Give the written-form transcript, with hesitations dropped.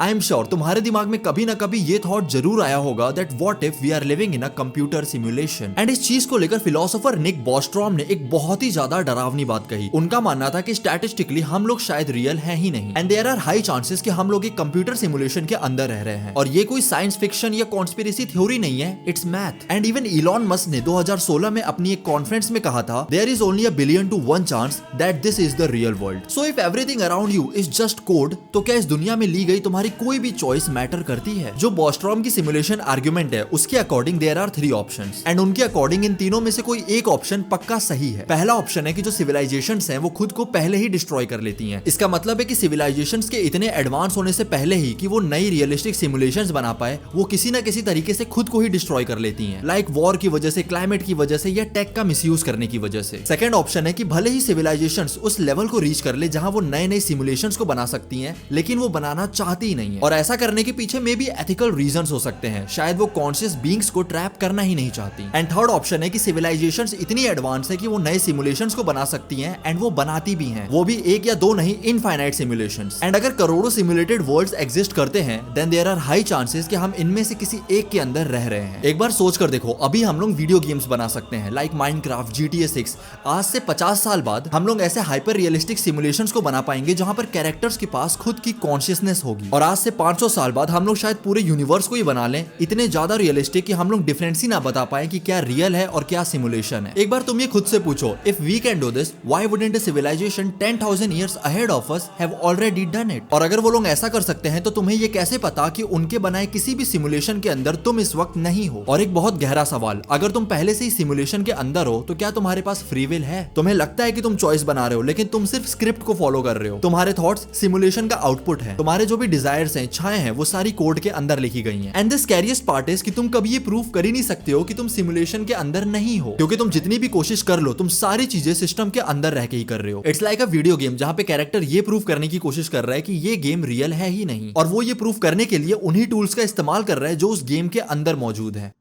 I am sure तुम्हारे दिमाग में कभी ना कभी ये थॉट जरूर आया होगा that what if we are living in a computer simulation. And इस चीज को लेकर फिलोसोफर निक बॉस्ट्रॉम ने एक बहुत ही ज्यादा डरावनी बात कही। उनका मानना था कि स्टैटिस्टिकली हम लोग शायद रियल हैं ही नहीं and there are high chances कि हम लोग एक कंप्यूटर सिमुलेशन के अंदर रह रहे हैं। और ये कोई साइंस फिक्शन या कॉन्स्पिरेसी थ्योरी नहीं है, it's math. And even Elon Musk ने 2016 में अपनी एक कॉन्फ्रेंस में कहा था there is only a billion to 1 chance that this is the real world. So if everything around you is just code, तो क्या इस दुनिया में ली गई तुम्हारी कोई भी चॉइस मैटर करती है? जो बॉस्ट्रॉम की सिमुलेशन आर्गुमेंट है उसके according there are 3 options and उनके अकॉर्डिंग इन तीनों में से कोई एक ऑप्शन पक्का सही है। पहला ऑप्शन है कि जो सिविलाइजेशंस हैं वो खुद को पहले ही डिस्ट्रॉय कर लेती हैं। इसका मतलब है कि सिविलाइजेशंस के इतने एडवांस होने से पहले ही कि वो नई रियलिस्टिक सिमुलेशंस बना पाए, वो किसी ना किसी तरीके से खुद को ही डिस्ट्रॉय कर लेती हैं, लाइक वॉर की वजह से, क्लाइमेट की वजह से या टेक का मिसयूज करने की वजह से। सेकंड ऑप्शन है कि भले ही सिविलाइजेशंस उस लेवल को रीच कर ले जहां वो नए नए सिमुलेशंस को बना सकती हैं, लेकिन वो बनाना चाहती ही नहीं है और ऐसा करने के पीछे मे बी एथिकल रीजंस हो सकते हैं। शायद वो कॉन्शियस बीइंग्स को ट्रैप करना ही नहीं चाहती। एंड थर्ड ऑप्शन है कि सिविलाइजेशंस इतनी एडवांस है कि वो नए सिमुलेशंस को बना सकती हैं एंड वो बनाती भी हैं, वो भी एक या दो नहीं, इनफाइनाइट सिमुलेशंस। एंड अगर करोड़ों सिमुलेटेड वर्ल्ड्स एग्जिस्ट करते हैं then there are high chances कि हम इनमें से किसी एक के अंदर रह रहे हैं। एक बार सोच कर देखो, अभी हम लोग वीडियो गेम्स बना सकते हैं लाइक माइनक्राफ्ट, GTA 6। आज से 50 साल बाद हम लोग ऐसे हाइपर रियलिस्टिक सिमुलेशंस को बना पाएंगे जहां पर कैरेक्टर्स के पास खुद की कॉन्शियसनेस होगी। और आज से 500 साल बाद हम लोग शायद पूरे यूनिवर्स को ही बना लें, इतने ज्यादा रियलिस्टिक कि हम लोग डिफरेंस ही ना बता पाए कि क्या रियल है और क्या सिमुलेशन है। एक बार तुम ये खुद से पूछो, if we can do this, why wouldn't a civilisation 10,000 years ahead of us have already done it? और अगर वो लोग ऐसा कर सकते हैं तो तुम्हें ये कैसे पता कि उनके बनाए किसी भी सिमुलेशन के अंदर तुम इस वक्त नहीं हो? और एक बहुत गहरा सवाल, अगर तुम पहले से ही सिमुलेशन के अंदर हो तो क्या तुम्हारे पास फ्री विल है? तुम्हें लगता है कि तुम चॉइस बना रहे हो लेकिन तुम सिर्फ स्क्रिप्ट को फॉलो कर रहे हो। तुम्हारे थॉट्स सिमुलेशन का आउटपुट है, तुम्हारे जो भी डिजायर्स हैं, इच्छाएं हैं, वो सारी कोड के अंदर लिखी गई हैं। And the scariest part is कि तुम कभी ये प्रूव कर ही नहीं सकते हो कि तुम सिमुलेशन के अंदर नहीं हो, क्योंकि तुम जितनी भी कोशिश कर लो तुम सारी चीजें सिस्टम के अंदर रह के ही कर रहे हो। It's like a video game जहां पे कैरेक्टर ये प्रूव करने की कोशिश कर रहा है कि ये गेम रियल है ही नहीं, और वो ये प्रूव करने के लिए उन्हीं टूल्स का इस्तेमाल कर रहा है जो उस गेम के अंदर मौजूद है।